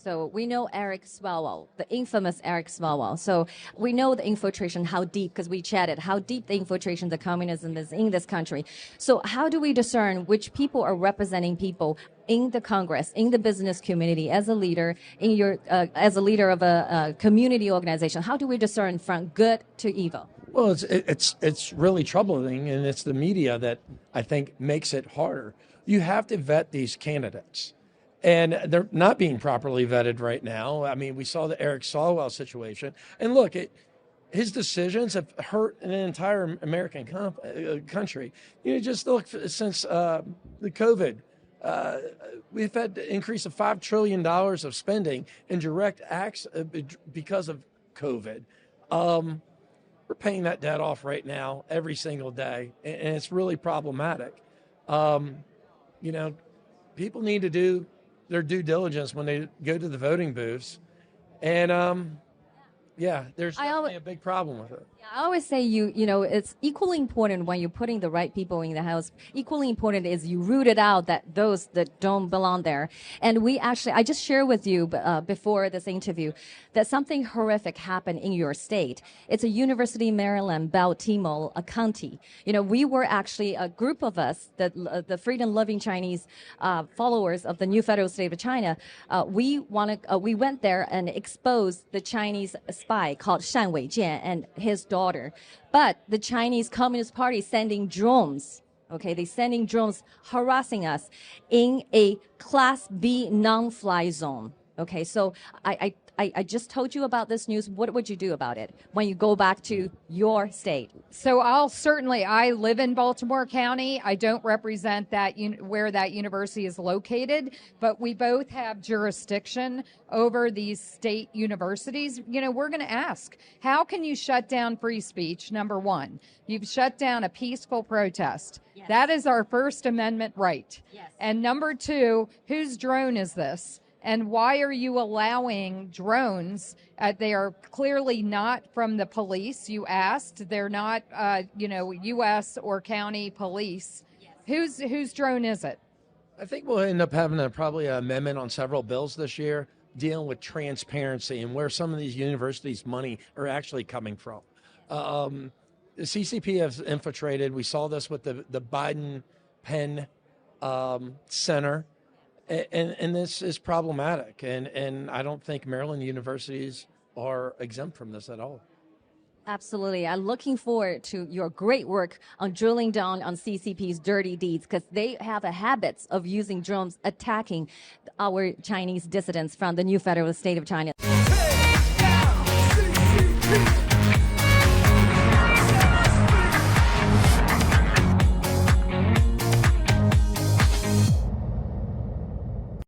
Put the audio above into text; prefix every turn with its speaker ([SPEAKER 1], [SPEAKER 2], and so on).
[SPEAKER 1] So we know Eric Swalwell, the infamous Eric Swalwell. So we know the infiltration, how deep, because we chatted, how deep the infiltration, the communism is in this country. So how do we discern which people are representing people in the Congress, in the business community, as a leader, in your as a leader of a community organization? How do we discern from good to evil?
[SPEAKER 2] Well, it's really troubling, and it's the media that I think makes it harder. You have to vet these candidates. And they're not being properly vetted right now. I mean, we saw the Eric Swalwell situation. And look, his decisions have hurt an entire American country. You know, just look since the COVID. We've had an increase of $5 trillion of spending in direct acts because of COVID. We're paying that debt off right now every single day, and it's really problematic. You know, people need to do their due diligence when they go to the voting booths. And yeah, there's definitely a big problem with it.
[SPEAKER 1] I always say you know, it's equally important when you're putting the right people in the house. Equally important is you root it out that those that don't belong there. And I just shared with you before this interview that something horrific happened in your state. It's a University of Maryland, Baltimore County. You know, we were actually a group of us, the freedom-loving Chinese followers of the new federal state of China. We went there and exposed the Chinese spy called Shan Weijian and his daughter. But the Chinese Communist Party sending drones, okay, they sending drones harassing us in a Class B non-fly zone. Okay, so I just told you about this news. What would you do about it when you go back to your state?
[SPEAKER 3] So I live in Baltimore County. I don't represent where that university is located, but we both have jurisdiction over these state universities. You know, we're going to ask, how can you shut down free speech? Number one, you've shut down a peaceful protest. Yes. That is our First Amendment right. Yes. And number two, whose drone is this? And why are you allowing drones? They are clearly not from the police. You asked. They're not, U.S. or county police. Yes. Whose drone is it?
[SPEAKER 2] I think we'll end up having probably an amendment on several bills this year dealing with transparency and where some of these universities' money are actually coming from. The CCP has infiltrated. We saw this with the Biden Penn Center. And this is problematic, and I don't think Maryland universities are exempt from this at all.
[SPEAKER 1] Absolutely. I'm looking forward to your great work on drilling down on CCP's dirty deeds, because they have a habit of using drones attacking our Chinese dissidents from the new federal state of China.